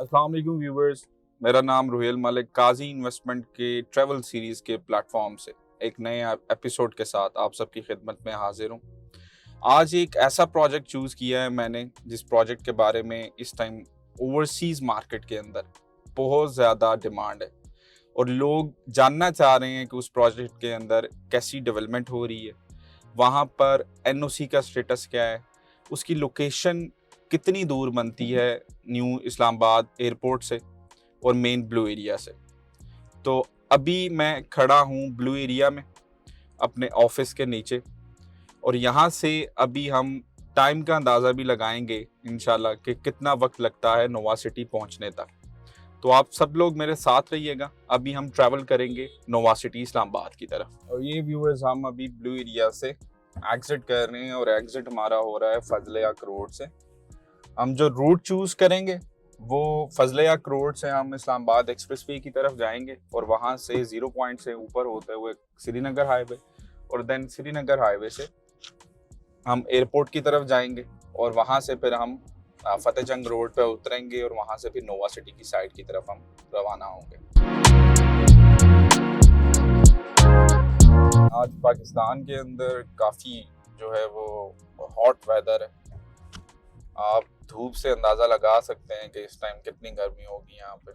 अस्सलाम वालेकुम व्यूवर्स, मेरा नाम रुहेल मलिक काजी इन्वेस्टमेंट के ट्रैवल सीरीज़ के प्लेटफॉर्म से एक नए एपिसोड के साथ आप सबकी खिदमत में हाजिर हूँ। आज एक ऐसा प्रोजेक्ट चूज़ किया है मैंने जिस प्रोजेक्ट के बारे में इस टाइम ओवरसीज़ मार्केट के अंदर बहुत ज़्यादा डिमांड है और लोग जानना चाह रहे हैं कि उस प्रोजेक्ट के अंदर कैसी डेवलपमेंट हो रही है, वहाँ पर एनओसी का स्टेटस क्या है, उसकी लोकेशन कितनी दूर बनती है न्यू इस्लामाबाद एयरपोर्ट से और मेन ब्लू एरिया से। तो अभी मैं खड़ा हूँ ब्लू एरिया में अपने ऑफिस के नीचे और यहाँ से अभी हम टाइम का अंदाज़ा भी लगाएंगे इंशाल्लाह कि कितना वक्त लगता है नोवा सिटी पहुँचने तक। तो आप सब लोग मेरे साथ रहिएगा। अभी हम ट्रैवल करेंगे नोवा सिटी इस्लामाबाद की तरफ। और ये व्यूअर्स, हम अभी ब्लू एरिया से एग्जिट कर रहे हैं और एग्जिट हमारा हो रहा है फजले यक रोड से। हम जो रूट चूज करेंगे वो फजले यक रोड से हम इस्लामाबाद एक्सप्रेसवे की तरफ जाएंगे और वहाँ से 0 पॉइंट से ऊपर होते हुए श्रीनगर हाईवे और देन श्रीनगर हाईवे से हम एयरपोर्ट की तरफ जाएंगे और वहाँ से फिर हम फतेह जंग रोड पे उतरेंगे और वहाँ से फिर नोवा सिटी की साइड की तरफ हम रवाना होंगे। आज पाकिस्तान के अंदर काफ़ी जो है वो हॉट वेदर है। आप धूप से अंदाज़ा लगा सकते हैं कि इस टाइम कितनी गर्मी होगी यहाँ पे।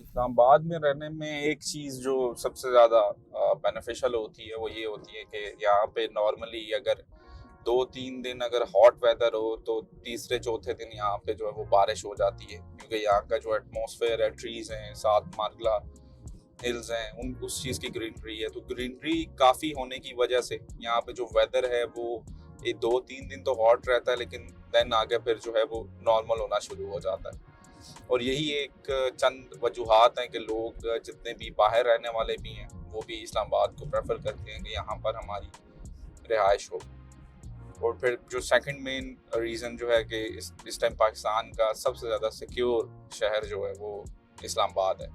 इस्लामाबाद में रहने में एक चीज़ जो सबसे ज़्यादा बेनिफिशियल होती है वो ये होती है कि यहाँ पे नॉर्मली अगर 2-3 दिन अगर हॉट वेदर हो तो तीसरे चौथे दिन यहाँ पे जो है वो बारिश हो जाती है, क्योंकि यहाँ का जो एटमॉस्फेयर है, ट्रीज हैं, साथ मारगला हिल्स हैं, उन उस चीज़ की ग्रीनरी है। तो ग्रीनरी काफ़ी होने की वजह से यहाँ पे जो वेदर है वो ये 2-3 दिन तो हॉट रहता है, लेकिन देन आगे फिर जो है वो नॉर्मल होना शुरू हो जाता है। और यही एक चंद वजूहात हैं कि लोग जितने भी बाहर रहने वाले भी हैं वो भी इस्लामाबाद को प्रेफर करते हैं कि यहाँ पर हमारी रिहाइश हो। और फिर जो सेकंड मेन रीज़न जो है कि इस टाइम पाकिस्तान का सबसे ज़्यादा सिक्योर शहर जो है वो इस्लामाबाद है।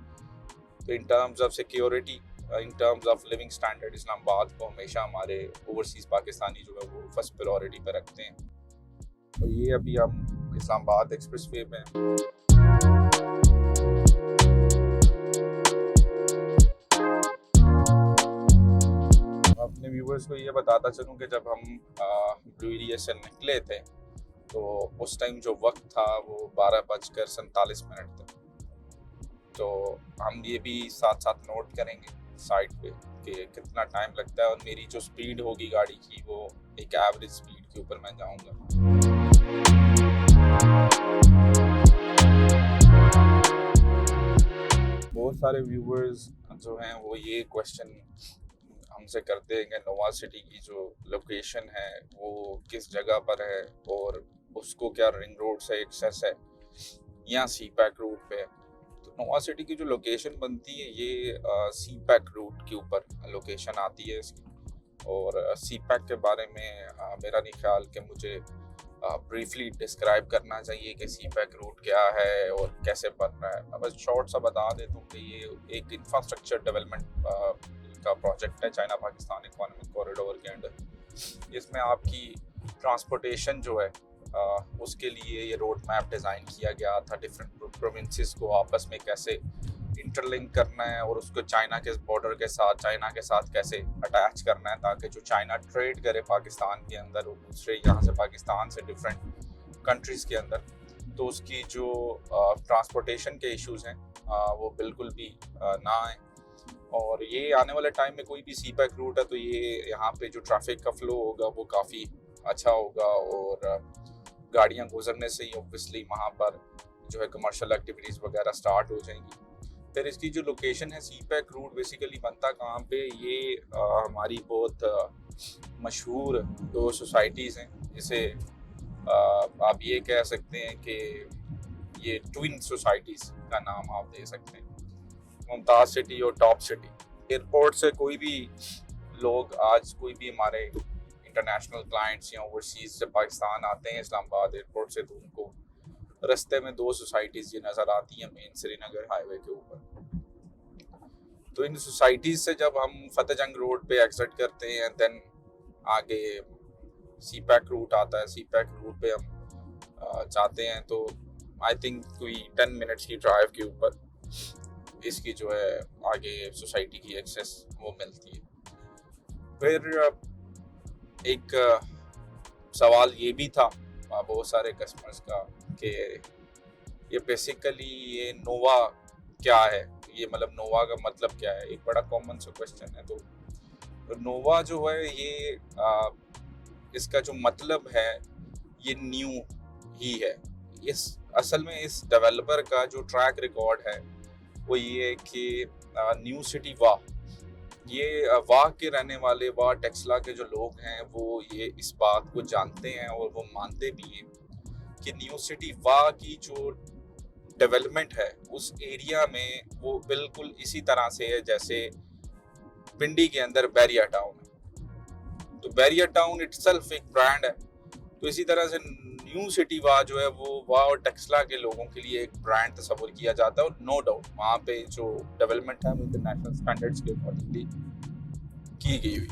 तो in terms of security, in terms of living standard, Islamabad को हमेशा हमारे ओवरसीज़ पाकिस्तानी जो है वो फर्स्ट प्रायोरिटी पर रखते हैं। तो ये अभी हम इस्लामाबाद एक्सप्रेसवे में हैं। अपने व्यूवर्स को ये बताता चलूँ कि जब हम ब्लू एरिया से निकले थे तो उस टाइम जो वक्त था वो 12:47 था। तो हम ये भी साथ साथ नोट करेंगे साइड पे कि कितना टाइम लगता है और मेरी जो स्पीड होगी गाड़ी की वो एक एवरेज स्पीड के ऊपर मैं जाऊंगा। बहुत सारे व्यूवर्स जो हैं वो ये क्वेश्चन हमसे करते हैं कि नोवा सिटी की जो लोकेशन है वो किस जगह पर है और उसको क्या रिंग रोड से एक्सेस है या सी पैक रूट पे है। तो नोवा सिटी की जो लोकेशन बनती है ये सी पैक रूट के ऊपर लोकेशन आती है इसकी। और सी पैक के बारे में मेरा नहीं ख्याल कि मुझे ब्रीफली डिस्क्राइब करना चाहिए कि सी पैक रूट क्या है और कैसे बन रहा है। मैं बस शॉर्ट सा बता देता हूँ कि ये एक इंफ्रास्ट्रक्चर डेवलपमेंट का प्रोजेक्ट है चाइना पाकिस्तान इकोनॉमिक कॉरिडोर के अंडर। इसमें आपकी ट्रांसपोर्टेशन जो है उसके लिए ये रोड मैप डिज़ाइन किया गया था, डिफरेंट प्रोविंसेस को आपस में कैसे इंटरलिंक करना है और उसको चाइना के बॉर्डर के साथ, चाइना के साथ कैसे अटैच करना है ताकि जो चाइना ट्रेड करे पाकिस्तान के अंदर और दूसरे यहाँ से पाकिस्तान से डिफरेंट कंट्रीज़ के अंदर, तो उसकी जो ट्रांसपोर्टेशन के इश्यूज़ हैं वो बिल्कुल भी ना आए। और ये आने वाले टाइम में कोई भी सी पैक रूट है तो ये यहाँ पे जो ट्रैफिक का फ्लो होगा वो काफ़ी अच्छा होगा और गाड़ियाँ गुजरने से ही ऑब्वियसली वहाँ पर जो है कमर्शियल एक्टिविटीज़ वगैरह स्टार्ट हो जाएंगी। फिर इसकी जो लोकेशन है सी पैक रूट बेसिकली बनता कहाँ पे, ये हमारी बहुत मशहूर 2 सोसाइटीज़ हैं जिसे आप ये कह सकते हैं कि ये ट्विन सोसाइटीज़ का नाम आप दे सकते हैं, मुमताज़ सिटी और टॉप सिटी। एयरपोर्ट से कोई भी लोग आज कोई भी हमारे इंटरनेशनल क्लाइंट्स या ओवरसीज से पाकिस्तान आते हैं इस्लामाबाद एयरपोर्ट से, तो उनको रास्ते में 2 सोसाइटीज़ ये नज़र आती हैं मेन श्रीनगर हाईवे के ऊपर। तो इन सोसाइटीज़ से जब हम फतेह जंग रोड पे एग्जिट करते हैं देन आगे सी पैक रूट आता है। सी पैक रूट पे हम जाते हैं तो आई थिंक कोई 10 मिनट्स की ड्राइव के ऊपर इसकी जो है आगे सोसाइटी की एक्सेस वो मिलती है। फिर एक सवाल ये भी था बहुत सारे कस्टमर्स का कि ये बेसिकली ये नोवा क्या है, ये मतलब नोवा का मतलब क्या है, एक बड़ा कॉमन सा क्वेश्चन है। तो नोवा जो है ये इसका जो मतलब है ये न्यू ही है। इस असल में इस डेवलपर का जो ट्रैक रिकॉर्ड है वो ये है कि न्यू सिटी वाह, ये वाह के रहने वाले वाह टेक्सला के जो लोग हैं वो ये इस बात को जानते हैं और वो मानते भी हैं कि न्यू सिटी वाह की जो डेवलपमेंट है उस एरिया में वो बिल्कुल इसी तरह से है जैसे पिंडी के अंदर बैरिया टाउन है। तो बैरिया टाउन इटसेल्फ एक ब्रांड है, तो इसी तरह से न्यू सिटी वाह जो है वो वाह और टेक्सला के लोगों के लिए एक ब्रांड तस्वर किया जाता है। और नो डाउट वहाँ पे जो डेवलपमेंट है वो इंटरनेशनल स्टैंडर्ड्स के अकॉर्डिंगली की गई हुई।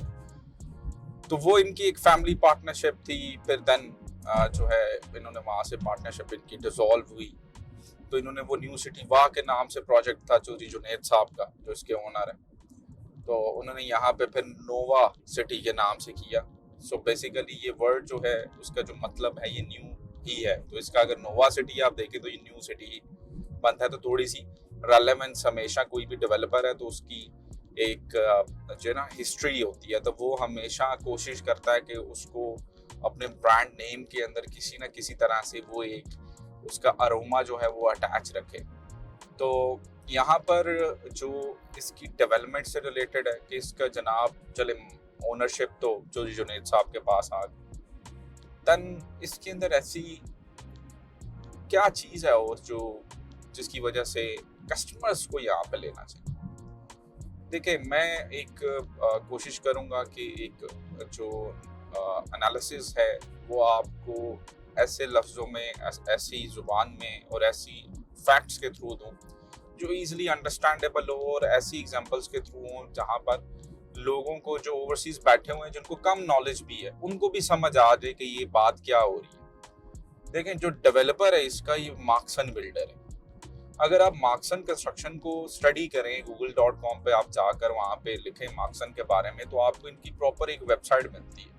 तो वो इनकी एक फैमिली पार्टनरशिप थी। फिर देन जो है इन्होंने वहाँ से पार्टनरशिप इनकी डिसॉल्व हुई, तो इन्होंने वो न्यू सिटी वाह के नाम से प्रोजेक्ट था चौधरी जुनैद साहब का जो इसके ओनर है, तो उन्होंने यहाँ पे फिर नोवा सिटी के नाम से किया। सो बेसिकली ये वर्ड जो है उसका जो मतलब है ये न्यू ही है। तो इसका अगर नोवा सिटी आप देखें तो ये न्यू सिटी ही बनता है। तो थोड़ी सी रेलेवेंस हमेशा कोई भी डेवलपर है तो उसकी एक जो है ना हिस्ट्री होती है, तो वो हमेशा कोशिश करता है कि उसको अपने ब्रांड नेम के अंदर किसी ना किसी तरह से वो एक उसका अरोमा जो है वो अटैच रखे। तो यहाँ पर जो इसकी डेवलपमेंट से रिलेटेड है कि इसका जनाब चले ओनरशिप तो चौधरी जुनैद साहब के पास आ गई, तन इसके अंदर ऐसी क्या चीज़ है और जो जिसकी वजह से कस्टमर्स को यहाँ पे लेना चाहिए। देखिए मैं एक कोशिश करूँगा कि एक जो एनालिसिस है वो आपको ऐसे लफ्ज़ों में ऐसी ज़ुबान में और ऐसी फैक्ट्स के थ्रू दूँ जो इजीली अंडरस्टैंडेबल हो और ऐसी एग्जांपल्स के थ्रू हो जहाँ पर लोगों को जो ओवरसीज बैठे हुए हैं जिनको कम नॉलेज भी है उनको भी समझ आ जाए कि ये बात क्या हो रही है। देखें जो डेवलपर है इसका ये मार्क्सन बिल्डर है। अगर आप मार्क्सन कंस्ट्रक्शन को स्टडी करें google.com पे आप जाकर वहाँ पे लिखें मार्क्सन के बारे में तो आपको इनकी प्रॉपर एक वेबसाइट मिलती है।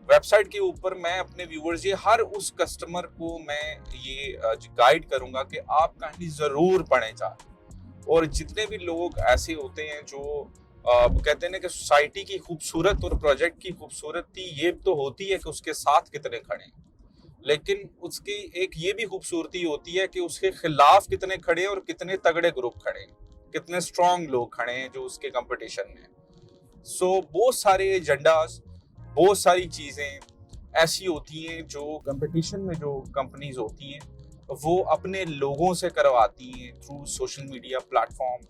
वेबसाइट के ऊपर मैं अपने व्यूअर्स ये हर उस कस्टमर को मैं ये गाइड करूंगा कि आप कहानी जरूर पढ़ें चाहे। और जितने भी लोग ऐसे होते हैं जो कहते हैं ना कि सोसाइटी की खूबसूरत और प्रोजेक्ट की खूबसूरती ये तो होती है कि उसके साथ कितने खड़े हैं, लेकिन उसकी एक ये भी खूबसूरती होती है कि उसके खिलाफ कितने खड़े हैं और कितने तगड़े ग्रुप खड़े हैं, कितने स्ट्रॉन्ग लोग खड़े हैं जो उसके कंपटीशन में। सो बहुत सारे एजेंडाज, बहुत सारी चीज़ें ऐसी होती हैं जो कंपटीशन में जो कंपनीज होती हैं वो अपने लोगों से करवाती हैं through social media platform,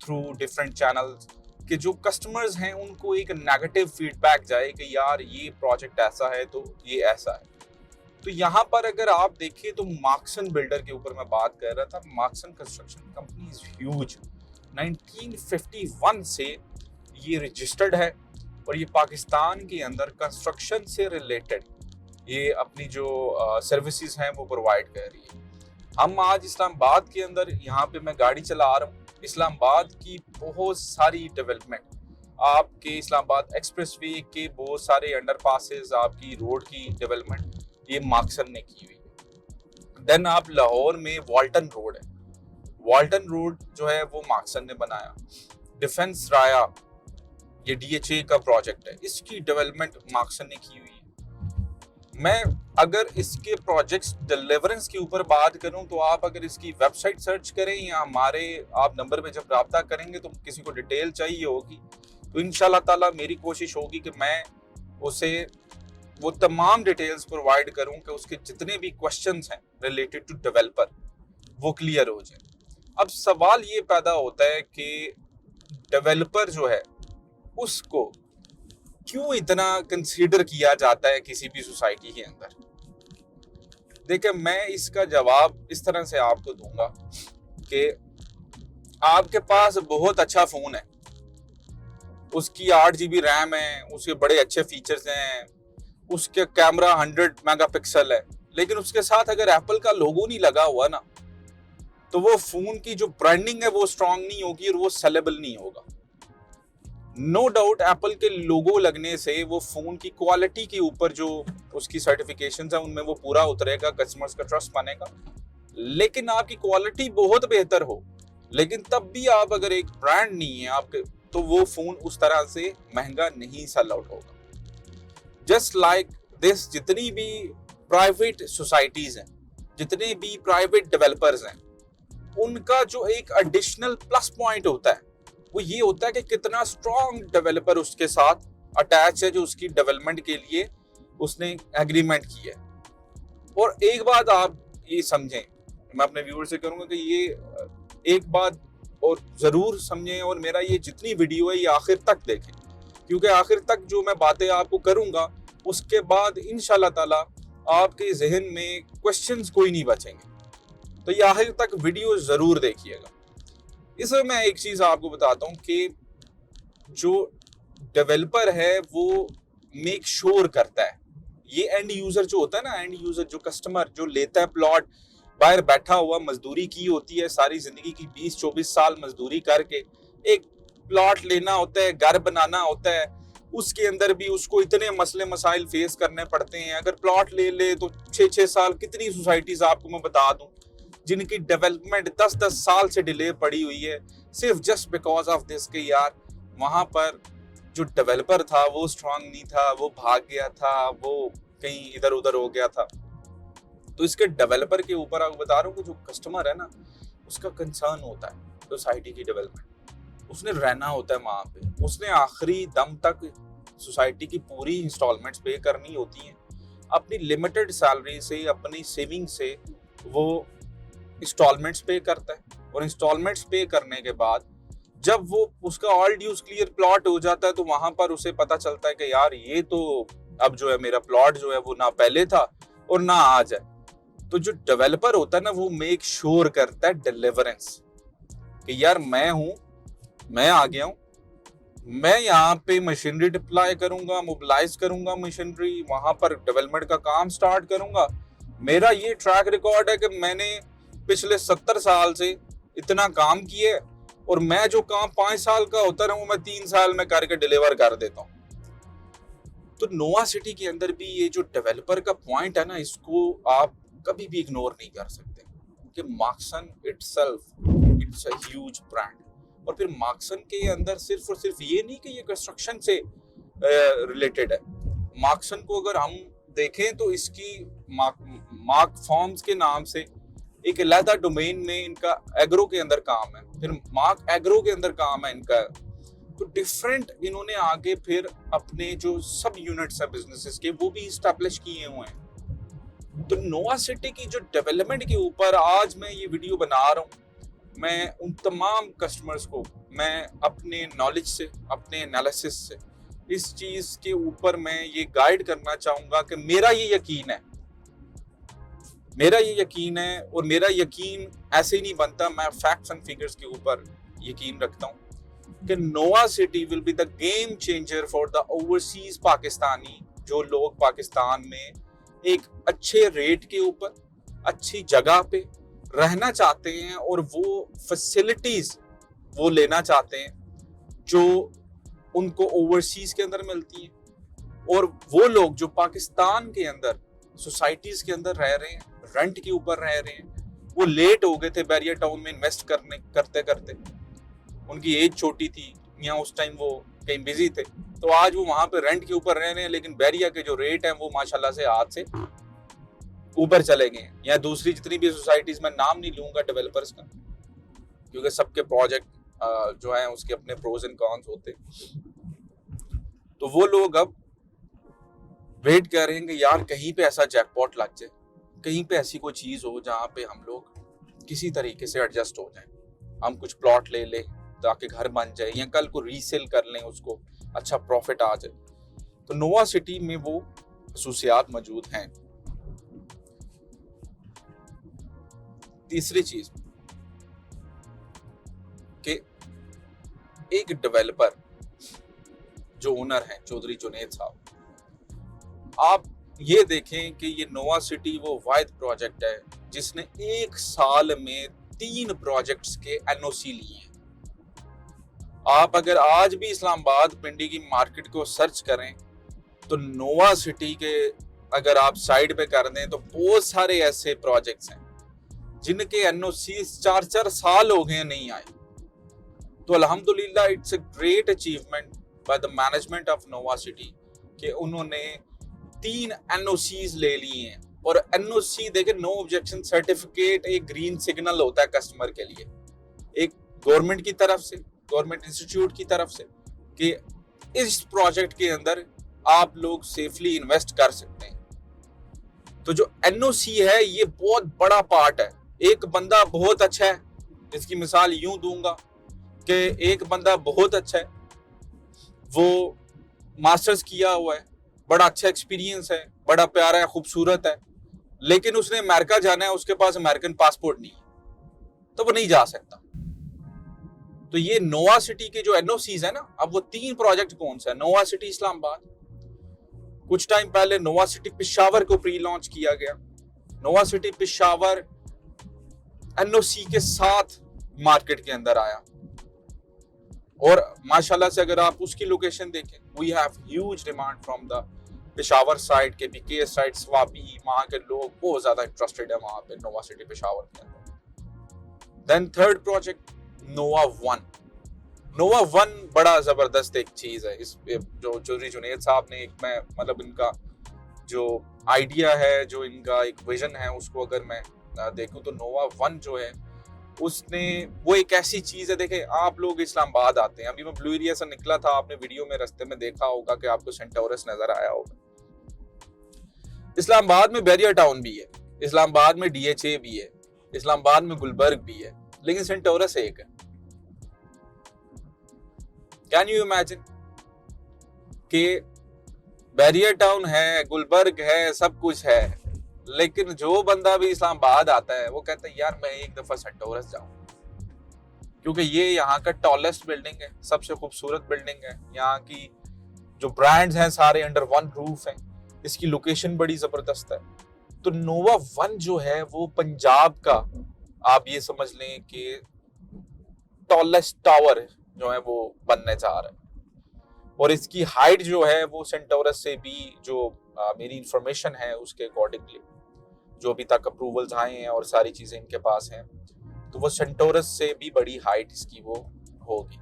through different channels, कि जो कस्टमर्स हैं उनको एक नेगेटिव फीडबैक जाए कि यार ये प्रोजेक्ट ऐसा है तो ये ऐसा है। तो यहाँ पर अगर आप देखिए तो मार्क्सन बिल्डर के ऊपर मैं बात कर रहा था। Marksans construction company is huge, 1951 से ये रजिस्टर्ड है और ये पाकिस्तान के अंदर कंस्ट्रक्शन से रिलेटेड ये अपनी जो सर्विसेज हैं वो प्रोवाइड कर रही है। हम आज इस्लामाबाद के अंदर यहाँ पे मैं गाड़ी चला रहा हूँ, इस्लामाबाद की बहुत सारी डेवलपमेंट, आपके इस्लामाबाद एक्सप्रेसवे के बहुत सारे अंडरपासेस, आपकी रोड की डेवलपमेंट ये मार्क्सन ने की हुई है। देन आप लाहौर में वाल्टन रोड है, वाल्टन रोड जो है वो मार्क्सन ने बनाया। डिफेंस राया ये DHA का प्रोजेक्ट है, इसकी डेवलपमेंट मार्क्सन ने की हुई है। मैं अगर इसके प्रोजेक्ट्स डिलीवरेंस के ऊपर बात करूं तो आप अगर इसकी वेबसाइट सर्च करें या हमारे आप नंबर पे जब रब्ता करेंगे तो किसी को डिटेल चाहिए होगी तो इंशाल्लाह ताला मेरी कोशिश होगी कि मैं उसे वो तमाम डिटेल्स प्रोवाइड करूं कि उसके जितने भी क्वेश्चंस हैं रिलेटेड टू डेवलपर वो क्लियर हो जाए। अब सवाल ये पैदा होता है कि डेवलपर जो है उसको क्यों इतना कंसीडर किया जाता है किसी भी सोसाइटी के अंदर। देखिए मैं इसका जवाब इस तरह से आपको दूंगा कि आपके पास बहुत अच्छा फोन है, उसकी 8 GB रैम है, उसके बड़े अच्छे फीचर्स हैं, उसके कैमरा 100 मेगापिक्सल है, लेकिन उसके साथ अगर एप्पल का लोगो नहीं लगा हुआ ना, तो वो फोन की जो ब्रांडिंग है वो स्ट्रांग नहीं होगी और वो सेलेबल नहीं होगा। नो डाउट एप्पल के लोगो लगने से वो फोन की क्वालिटी के ऊपर जो उसकी सर्टिफिकेशंस है उनमें वो पूरा उतरेगा, कस्टमर्स का ट्रस्ट बनेगा। लेकिन आपकी क्वालिटी बहुत बेहतर हो, लेकिन तब भी आप अगर एक ब्रांड नहीं है आपके, तो वो फोन उस तरह से महंगा नहीं सेल आउट होगा। जस्ट लाइक दिस, जितनी भी प्राइवेट सोसाइटीज हैं, जितने भी प्राइवेट डेवलपर्स हैं, उनका जो एक एडिशनल प्लस पॉइंट होता है वो ये होता है कि कितना स्ट्रॉन्ग डेवलपर उसके साथ अटैच है, जो उसकी डेवलपमेंट के लिए उसने एग्रीमेंट की है। और एक बात आप ये समझें, मैं अपने व्यूअर से करूंगा कि ये एक बात और जरूर समझें, और मेरा ये जितनी वीडियो है ये आखिर तक देखें, क्योंकि आखिर तक जो मैं बातें आपको करूंगा उसके बाद इंशाल्लाह ताला आपके जहन में क्वेश्चंस कोई नहीं बचेंगे। तो ये आखिर तक वीडियो जरूर देखिएगा। इसमें मैं एक चीज आपको बताता हूँ कि जो डेवलपर है वो मेक श्योर करता है, ये एंड यूजर जो होता है ना, एंड यूजर जो कस्टमर जो लेता है प्लॉट, बाहर बैठा हुआ मजदूरी की होती है सारी जिंदगी की, 20-24 साल मजदूरी करके एक प्लॉट लेना होता है, घर बनाना होता है, उसके अंदर भी उसको इतने मसले मसाइल फेस करने पड़ते हैं। अगर प्लॉट ले तो 6-6 साल, कितनी सोसाइटीज आपको मैं बता दूं जिनकी डेवलपमेंट 10-10 साल से डिले पड़ी हुई है, सिर्फ जस्ट बिकॉज ऑफ दिस के यार वहां पर जो डेवलपर था वो स्ट्रांग नहीं था, वो भाग गया था, वो कहीं इधर उधर हो गया था। तो इसके डेवलपर के ऊपर आपको बता रहा हूँ कि जो कस्टमर है ना, उसका कंसर्न होता है सोसाइटी की डेवलपमेंट, उसने रहना होता है वहां पे, उसने आखिरी दम तक सोसाइटी की पूरी इंस्टॉलमेंट्स पे करनी होती हैं, अपनी लिमिटेड सैलरी से, अपनी सेविंग से वो इंस्टॉलमेंट्स पे करता है। और इंस्टॉलमेंट्स पे करने के बाद जब वो उसका ऑल ड्यूज क्लियर प्लॉट हो जाता है, तो वहां पर उसे पता चलता है कि यार ये तो अब जो है मेरा प्लॉट जो है वो ना पहले था और ना आज है। तो जो डेवलपर होता है ना, वो मेक श्योर करता है डिलीवरेंस, कि यार मैं हूं, मैं आ गया हूं, मैं यहाँ पे मशीनरी डिप्लॉय करूंगा, मोबिलाइज करूंगा मशीनरी, वहां पर डेवलपमेंट का काम स्टार्ट करूंगा। मेरा ये ट्रैक रिकॉर्ड है कि मैंने पिछले 70 साल से इतना काम किया है, और मैं जो काम 5 साल का होता है वो मैं 3 साल में करके डिलीवर कर देता हूँ। तो नोवा सिटी के अंदर भी ये जो डेवलपर का पॉइंट है ना, इसको आप कभी भी इग्नोर नहीं कर सकते, कि Marksans itself it's a huge brand. और फिर मार्क्सन के अंदर सिर्फ और सिर्फ ये नहीं कि ये कंस्ट्रक्शन से रिलेटेड है। मार्क्सन को अगर हम देखें तो इसकी मार्क फॉर्म्स के नाम से एक अलग डोमेन में इनका एग्रो के अंदर काम है, फिर मार्क एग्रो के अंदर काम है इनका। तो डिफरेंट इन्होंने आगे फिर अपने जो सब यूनिट्स है बिजनेसेस के वो भी इस्टेब्लिश किए हुए हैं। तो नोवा सिटी की जो डेवलपमेंट के ऊपर आज मैं ये वीडियो बना रहा हूँ, मैं उन तमाम कस्टमर्स को मैं अपने नॉलेज से, अपने एनालिसिस से इस चीज के ऊपर मैं ये गाइड करना चाहूंगा कि मेरा ये यकीन है, और मेरा यकीन ऐसे ही नहीं बनता, मैं फैक्ट्स एंड फिगर्स के ऊपर यकीन रखता हूँ कि Nova City will be the game changer for the overseas Pakistani, जो लोग पाकिस्तान में एक अच्छे रेट के ऊपर अच्छी जगह पे रहना चाहते हैं और वो फैसिलिटीज वो लेना चाहते हैं जो उनको ओवरसीज के अंदर मिलती हैं, और वो लोग जो पाकिस्तान के अंदर सोसाइटीज के अंदर रह रहे हैं, रेंट के ऊपर रह रहे हैं, वो लेट हो गए थे बैरियर टाउन में इन्वेस्ट करते करते, उनकी एज छोटी थी या उस टाइम वो कहीं बिजी थे, तो आज वो वहां पे रेंट के ऊपर रह रहे हैं, लेकिन बैरिया के जो रेट है वो माशाल्लाह से आज से ऊपर चले गए। या दूसरी जितनी भी सोसाइटीज, में नाम नहीं लूंगा डेवलपर्स का, क्योंकि सबके प्रोजेक्ट जो है उसके अपने प्रोज एंड कॉन्स होते, तो वो लोग अब वेट कर रहे हैं कि यार कहीं पे ऐसा जैकपॉट लग जाए, कहीं पे ऐसी कोई चीज हो जहाँ पे हम लोग किसी तरीके से एडजस्ट हो जाए, हम कुछ प्लॉट ले लें ताकि घर बन जाए, या कल को रीसेल कर लें, उसको अच्छा प्रॉफिट आ जाए। तो नोवा सिटी में वो खसूसियात मौजूद हैं। तीसरी चीज कि एक डेवलपर जो ओनर है चौधरी जुनेद साहब, आप ये देखें कि ये नोवा सिटी वो वाहिद प्रोजेक्ट है जिसने एक साल में 3 प्रोजेक्ट्स के एनओसी लिए हैं। आप अगर आज भी इस्लामाबाद पिंडी की मार्केट को सर्च करें तो नोवा सिटी के अगर आप साइड पे कर दें तो बहुत सारे ऐसे प्रोजेक्ट्स हैं जिनके एनओसी 4-4 साल हो गए नहीं आए। तो अल्हम्दुलिल्लाह it's a great achievement by the management of Nova City कि उन्होंने 3 एनओसीज ले लिए हैं। और एनओसी देखे, नो ऑब्जेक्शन सर्टिफिकेट एक ग्रीन सिग्नल होता है कस्टमर के लिए, एक गवर्नमेंट की तरफ से, गवर्नमेंट इंस्टीट्यूट की तरफ से, कि इस प्रोजेक्ट के अंदर आप लोग सेफली इन्वेस्ट कर सकते हैं। तो जो एनओसी है ये बहुत बड़ा पार्ट है। एक बंदा बहुत अच्छा है, इसकी मिसाल यूं दूंगा कि एक बंदा बहुत अच्छा है, वो मास्टर्स किया हुआ है, बड़ा अच्छा एक्सपीरियंस है, बड़ा प्यारा है, खूबसूरत है, लेकिन उसने अमेरिका जाना है, उसके पास अमेरिकन पासपोर्ट नहीं है, तो वो नहीं जा सकता। तो ये नोवा सिटी के जो एनओसीज है ना, अब वो 3 प्रोजेक्ट कौन सा है? नोवा सिटी इस्लामाबाद, कुछ टाइम पहले नोवा सिटी पेशावर को प्री लॉन्च किया गया। नोवा सिटी पेशावर एनओसी के साथ मार्केट के अंदर आया और माशाल्लाह से अगर आप उसकी लोकेशन देखें, we have huge demand from the Peshawar side के बीके साइड, स्वाबी, वहां के लोग बहुत ज्यादा इंटरेस्टेड है वहां पे नोवा सिटी पेशावर के अंदर। देन थर्ड प्रोजेक्ट नोवा वन। नोवा वन बड़ा जबरदस्त एक चीज है। इस जो चौधरी जुनैद साहब ने एक, मैं मतलब इनका जो आइडिया है, जो इनका एक विजन है, उसको अगर मैं देखूं तो नोवा वन जो है उसने, वो एक ऐसी चीज है, देखें आप लोग इस्लामाबाद आते हैं, अभी मैं ब्लू एरिया से निकला था, आपने वीडियो में रास्ते में देखा होगा कि आपको सेंटोरस नजर आया होगा। इस्लामाबाद में बैरियर टाउन भी है, इस्लामाबाद में डीएचए भी है, इस्लामाबाद में गुलबर्ग भी है, लेकिन सेंटोरस एक है। कैन यू इमेजिन कि बैरियर टाउन है, गुलबर्ग है, सब कुछ है, लेकिन जो बंदा भी इस्लामाबाद आता है वो कहता है यार मैं एक दफा सेंटोरस जाऊं, क्योंकि ये यहाँ का टॉलेस्ट बिल्डिंग है, सबसे खूबसूरत बिल्डिंग है, यहाँ की जो ब्रांड्स हैं सारे अंडर वन रूफ हैं, इसकी लोकेशन बड़ी जबरदस्त है। तो नोवा वन जो है वो पंजाब का, आप ये समझ लें कि टॉलेस्ट टावर जो है वो बनने जा रहा है, और इसकी हाइट जो है वो सेंटोरस से भी, जो मेरी इंफॉर्मेशन है उसके अकॉर्डिंगली, जो अभी तक अप्रूवल्स आए हैं और सारी चीजें इनके पास हैं, तो वो सेंटोरस से भी बड़ी हाइट इसकी वो होगी।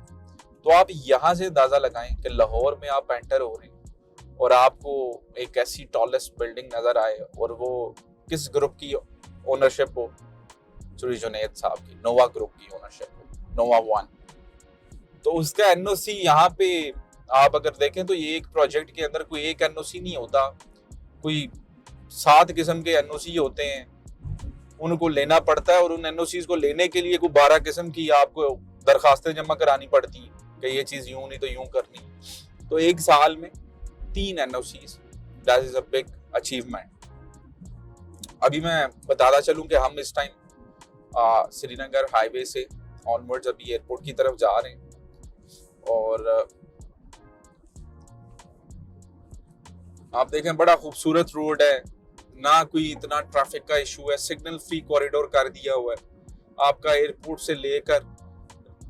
तो आप यहाँ से अंदाजा लगाएं कि लाहौर में आप एंटर हो रहे हैं और आपको एक ऐसी टॉलेस्ट बिल्डिंग नजर आए, और वो किस ग्रुप की ओनरशिप हो? चौधरी जुनैद साहब की, नोवा ग्रुप की ओनरशिप हो, नोवा वन। तो उसका एनओसी यहाँ पे आप अगर देखें तो ये एक प्रोजेक्ट के अंदर कोई एक एनओसी नहीं होता, कोई 7 किस्म के एनओसी होते हैं, उनको लेना पड़ता है, और उन एनओसीज को लेने के लिए कोई 12 किस्म की आपको दरखास्तें जमा करानी पड़ती हैं कि ये चीज यूं नहीं तो यूं करनी। तो एक साल में 3 NOCs, that is a big achievement. अभी मैं बताता चलूं कि हम इस टाइम श्रीनगर हाईवे से ऑनवर्ड्स अभी एयरपोर्ट की तरफ जा रहे हैं, और आप देखें बड़ा खूबसूरत रोड है, ना कोई इतना ट्रैफिक का इशू है, सिग्नल फ्री कॉरिडोर कर दिया हुआ है। आपका एयरपोर्ट से लेकर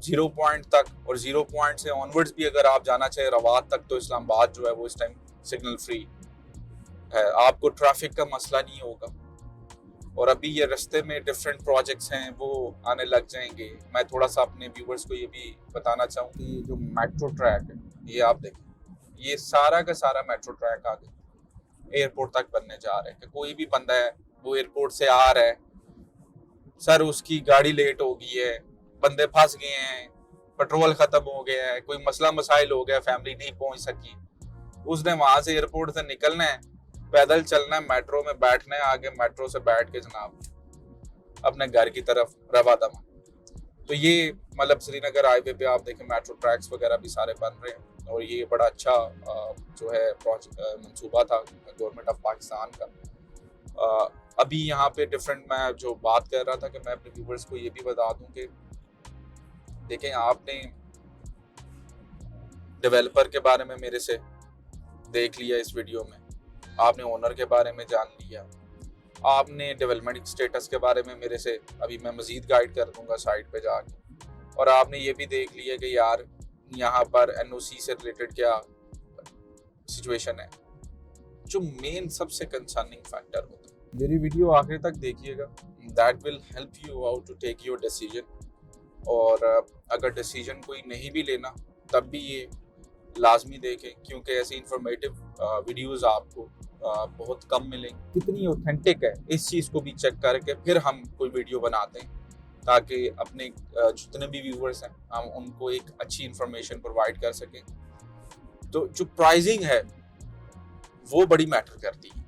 0 पॉइंट तक, और 0 पॉइंट से ऑनवर्ड्स भी अगर आप जाना चाहे रवात तक, तो इस्लामाबाद जो है वो इस टाइम सिग्नल फ्री है, आपको ट्रैफिक का मसला नहीं होगा। और अभी ये रास्ते में डिफरेंट प्रोजेक्ट्स हैं वो आने लग जाएंगे। मैं थोड़ा सा अपने व्यूवर्स को ये भी बताना चाहूँ कि जो मेट्रो ट्रैक है, ये आप देखें, ये सारा का सारा मेट्रो ट्रैक आगे एयरपोर्ट तक बनने जा रहे हैं। कि कोई भी बंदा है वो एयरपोर्ट से आ रहा है, सर उसकी गाड़ी लेट हो गई है, बंदे फंस गए हैं, पेट्रोल खत्म हो गया है, कोई मसला मसाइल हो गया, फैमिली नहीं पहुंच सकी, उसने वहां से एयरपोर्ट से निकलना है, पैदल चलना है, मेट्रो में बैठना है, आगे मेट्रो से बैठ के जनाब अपने घर की तरफ रवा दमा। तो ये मतलब श्रीनगर हाईवे पे आप देखें मेट्रो ट्रैक्स वगैरह भी सारे बन रहे हैं, और ये बड़ा अच्छा जो है मंसूबा था गवर्नमेंट ऑफ पाकिस्तान का। अभी यहाँ पे डिफरेंट, मैं जो बात कर रहा था कि मैं अपने व्यूवर्स को ये भी बता दूं कि देखें, आपने डेवलपर के बारे में मेरे से देख लिया इस वीडियो में, आपने ओनर के बारे में जान लिया, आपने डेवलपमेंट स्टेटस के बारे में मेरे से अभी मैं मज़ीद गाइड कर दूंगा साइट पे जाके, और आपने ये भी देख लिया कि यार यहाँ पर एनओसी से रिलेटेड क्या सिचुएशन है, जो मेन सबसे कंसर्निंग फैक्टर होता है। मेरी वीडियो आखिर तक देखिएगा, that will help you out to take your decision. और अगर डिसीजन कोई नहीं भी लेना तब भी ये लाजमी देखें, क्योंकि ऐसी इंफॉर्मेटिव वीडियोस आपको बहुत कम मिलेंगी। कितनी ऑथेंटिक है इस चीज़ को भी चेक करके फिर हम कोई वीडियो बनाते हैं, ताकि अपने जितने भी व्यूअर्स हैं हम उनको एक अच्छी इंफॉर्मेशन प्रोवाइड कर सकें। तो जो प्राइसिंग है वो बड़ी मैटर करती है।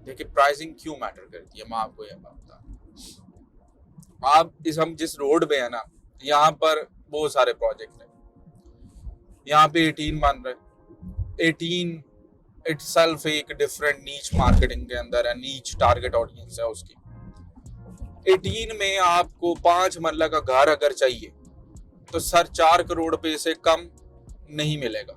देखिए प्राइसिंग क्यों मैटर करती है, मैं आपको ये बता दूं। हम जिस रोड पे है ना, यहाँ पर बहुत सारे प्रोजेक्ट हैं। यहाँ पे 18 बन रहे, 18 इटसेल्फ एक डिफरेंट नीच मार्केटिंग के अंदर है, नीच टारगेट ऑडियंस है उसकी। 18 में आपको 5 मरला का घर अगर चाहिए तो सर 4 करोड़ रुपए से कम नहीं मिलेगा।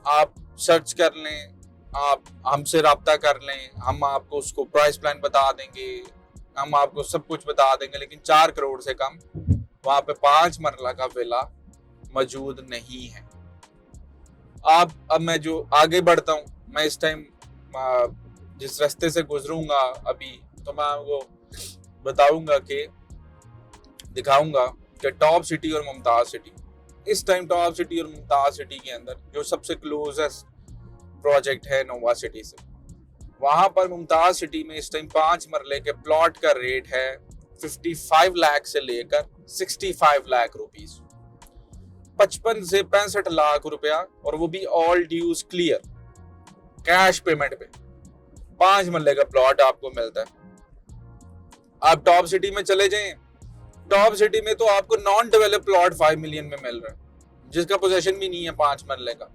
आप सर्च कर लें, आप हमसे रब्ता कर लें, हम आपको उसको प्राइस प्लान बता देंगे, हम आपको सब कुछ बता देंगे, लेकिन 4 करोड़ से कम वहां पे 5 मरला का विला मौजूद नहीं है। अब मैं जो आगे बढ़ता हूँ, मैं इस टाइम जिस रास्ते से गुजरूंगा अभी, तो मैं आपको बताऊंगा कि दिखाऊंगा कि टॉप सिटी और मुमताज सिटी, इस टाइम टॉप सिटी और मुमताज सिटी के अंदर जो सबसे क्लोजेस्ट प्रोजेक्ट है नोवा सिटी से, वहां पर मुमताज सिटी में इस टाइम 5 मरले के प्लॉट का रेट है 55 लाख से लेकर 65 लाख रुपीस, 55 से 65 लाख रुपया, और वो भी all dues clear cash payment पे 5 मरले का प्लॉट आपको मिलता है। आप टॉप सिटी में चले जाएं, टॉप सिटी में तो आपको नॉन डेवलप प्लॉट 5 मिलियन में मिल रहा है, जिसका पोजेशन भी नहीं है 5 मरले का,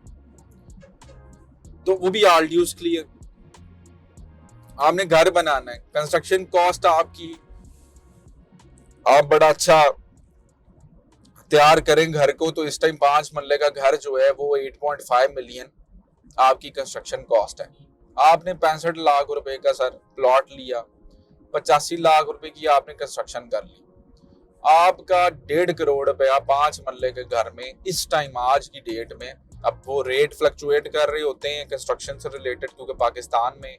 तो वो भी ऑल ड्यूज क्लियर। आपने घर बनाना है, कंस्ट्रक्शन कॉस्ट आपकी, आप बड़ा अच्छा तैयार करें घर को, तो इस टाइम 5 मरले का घर जो है वो 8.5 मिलियन आपकी कंस्ट्रक्शन कॉस्ट है। आपने 65 लाख रुपए का सर प्लॉट लिया, 85 लाख रुपए की आपने कंस्ट्रक्शन कर ली, आपका 1.5 करोड़ रुपया 5 मरले के घर में इस टाइम आज की डेट में, अब वो रेट फ्लक्चुएट कर रहे होते हैं कंस्ट्रक्शन से रिलेटेड, क्योंकि पाकिस्तान में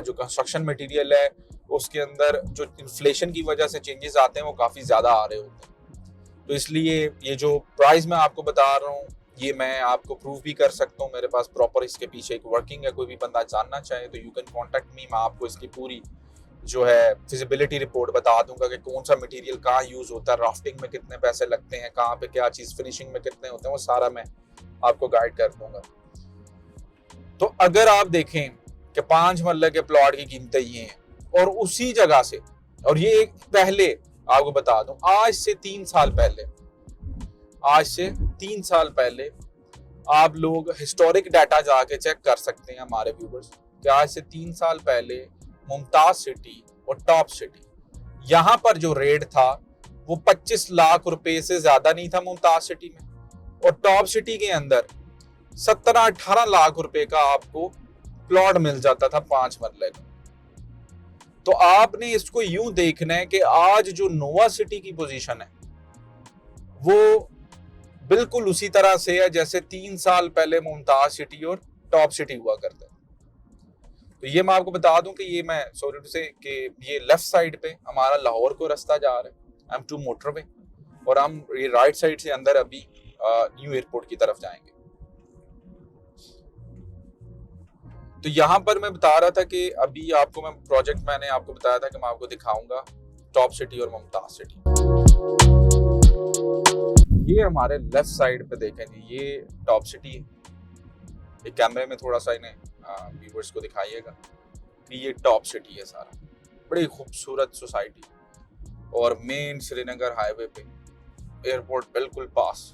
जो कंस्ट्रक्शन मटेरियल है उसके अंदर जो इन्फ्लेशन की वजह से चेंजेस आते हैं वो काफ़ी ज़्यादा आ रहे होते हैं। तो इसलिए ये जो प्राइस मैं आपको बता रहा हूँ ये मैं आपको प्रूव भी कर सकता हूँ, मेरे पास प्रॉपर इसके पीछे एक वर्किंग है। कोई भी बंदा जानना चाहे तो यू कैन कॉन्टेक्ट मी, मैं आपको इसकी पूरी जो है फिजिबिलिटी रिपोर्ट बता दूंगा कि कौन सा मटेरियल कहाँ यूज होता है, राफ्टिंग में कितने पैसे लगते हैं, कहाँ पे क्या चीज़, फिनिशिंग में कितने होते हैं, वो सारा मैं आपको गाइड कर दूंगा। तो अगर आप देखें कि 5 मरले के प्लॉट की कीमतें ये हैं, और उसी जगह से, और ये पहले आपको बता दूं, आज से 3 साल पहले आप लोग हिस्टोरिक डाटा जाके चेक कर सकते हैं हमारे व्यूवर्स, कि आज से 3 साल पहले मुमताज सिटी और टॉप सिटी, यहाँ पर जो रेट था वो 25 लाख रुपए से ज्यादा नहीं था मुमताज सिटी में, और टॉप सिटी के अंदर 17-18 लाख रुपए का आपको प्लॉट मिल जाता था 5 मरले का। तो आपने इसको यूं देखना है कि आज जो नोवा सिटी की पोजीशन है वो बिल्कुल उसी तरह से है जैसे 3 साल पहले मुमताज सिटी और टॉप सिटी हुआ करता है। तो ये मैं आपको बता दूं कि ये मैं सॉरी से कि ये लेफ्ट साइड पे हमारा लाहौर को रास्ता जा रहा है M2 मोटरवे, और हम ये राइट साइड से अंदर अभी न्यू एयरपोर्ट की तरफ जाएंगे। तो यहाँ पर मैं बता रहा था कि अभी आपको मैं प्रोजेक्ट मैंने आपको बताया था कि मैं आपको दिखाऊंगा टॉप सिटी और मुमताज सिटी। ये हमारे लेफ्ट साइड पे देखें जी, ये टॉप सिटी है। एक कैमरे में थोड़ा सा इन्हें व्यूअर्स को दिखाइएगा कि ये टॉप सिटी है सारा, बड़ी खूबसूरत सोसाइटी, और मेन श्रीनगर हाईवे पे, एयरपोर्ट बिल्कुल पास।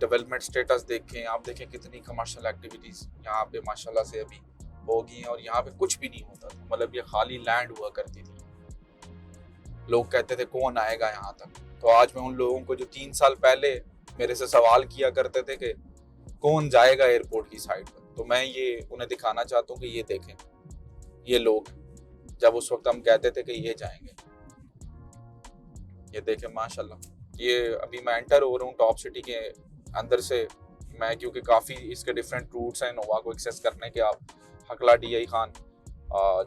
डेवलपमेंट स्टेटस देखें आप, देखें कितनी कमर्शियल एक्टिविटीज यहाँ पे माशाल्लाह से अभी होगी हैं, और यहाँ पे कुछ भी नहीं होता था, मतलब ये खाली लैंड हुआ करती थी। लोग कहते थे कौन आएगा यहाँ तक, तो आज मैं उन लोगों को जो 3 साल पहले मेरे से सवाल किया करते थे कि कौन जाएगा एयरपोर्ट की साइड पर, तो मैं ये उन्हें दिखाना चाहता हूँ कि ये देखें, ये लोग जब उस वक्त हम कहते थे कि ये जाएंगे, ये देखें माशाल्लाह। ये अभी मैं एंटर हो रहा हूँ टॉप सिटी के अंदर से। मैं क्योंकि काफ़ी इसके डिफरेंट रूट्स हैं नोवा को एक्सेस करने के, आप हकला DI खान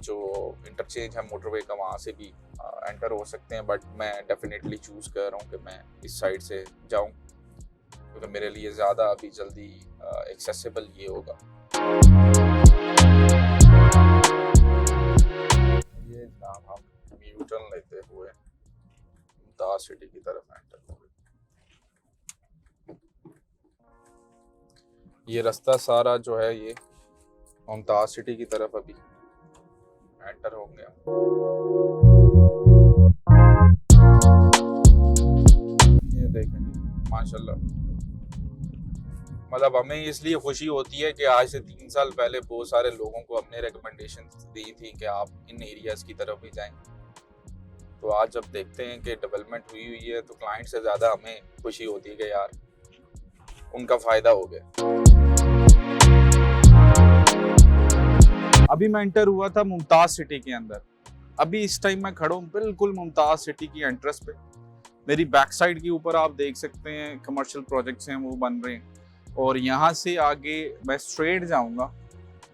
जो इंटरचेंज है मोटरवे का, वहाँ से भी एंटर हो सकते हैं, बट मैं डेफिनेटली चूज़ कर रहा हूँ कि मैं इस साइड से जाऊँ क्योंकि मेरे लिए ज़्यादा अभी जल्दी एक्सेसिबल ये होगा। ये जनाब हम यू टर्न लेते हुए मुमताज सिटी की तरफ एंटर हो गए। ये रास्ता सारा जो है ये मुमताज सिटी की तरफ अभी एंटर होंगे। ये देखें माशाल्लाह, मतलब हमें इसलिए खुशी होती है कि आज से 3 साल पहले बहुत सारे लोगों को अपने रिकमेंडेशन दी थी कि आप इन एरियाज की तरफ भी जाएं। तो आज जब देखते हैं कि डेवलपमेंट हुई है तो क्लाइंट से ज़्यादा हमें खुशी होती है कि यार उनका फ़ायदा हो गया। अभी मैं एंटर हुआ था मुमताज सिटी के अंदर। अभी इस टाइम मैं खड़ा हूँ बिल्कुल मुमताज सिटी की एंट्रेंस पे। मेरी बैक साइड के ऊपर आप देख सकते हैं कमर्शियल प्रोजेक्ट्स हैं वो बन रहे हैं, और यहाँ से आगे मैं स्ट्रेट जाऊँगा।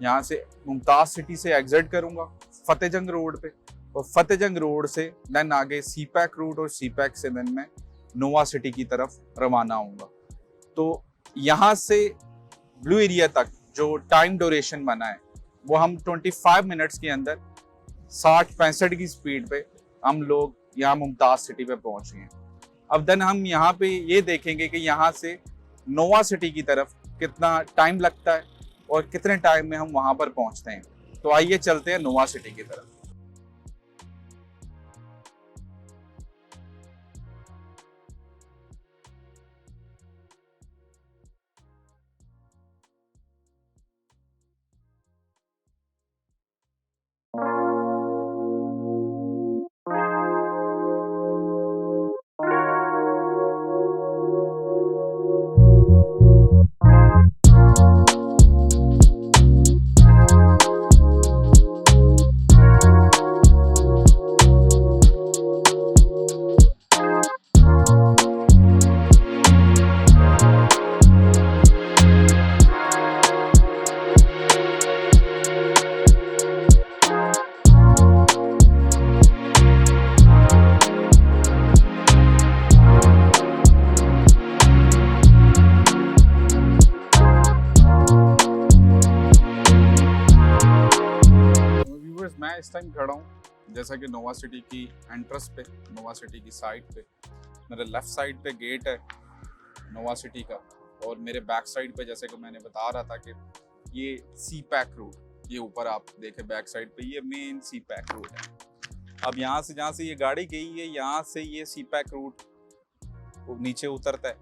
यहाँ से मुमताज सिटी से एग्जिट करूँगा फतेहजंग रोड पे, और फतेहजंग रोड से देन आगे CPEC रूट, और CPEC से देन मैं नोवा सिटी की तरफ रवाना होऊंगा। तो यहाँ से ब्लू एरिया तक जो टाइम ड्यूरेशन बना है वो हम 25 मिनट्स के अंदर 60-65 की स्पीड पे हम लोग यहाँ मुमताज सिटी पे पहुंच गए हैं। अब देन हम यहाँ पे ये देखेंगे कि यहाँ से नोवा सिटी की तरफ कितना टाइम लगता है और कितने टाइम में हम वहाँ पर पहुँचते हैं। तो आइए चलते हैं नोवा सिटी की तरफ। मैं इस टाइम खड़ा हूँ जैसा कि नोवा सिटी की एंट्रेंस पे, नोवा सिटी की साइड पे। मेरे लेफ्ट साइड पे गेट है नोवा सिटी का, और मेरे बैक साइड पे जैसे कि मैंने बता रहा था कि ये CPEC रूट, ये ऊपर आप देखें बैक साइड पे ये मेन CPEC रूट है। अब यहाँ से जहाँ से ये गाड़ी गई है यहाँ से ये CPEC रूट नीचे उतरता है,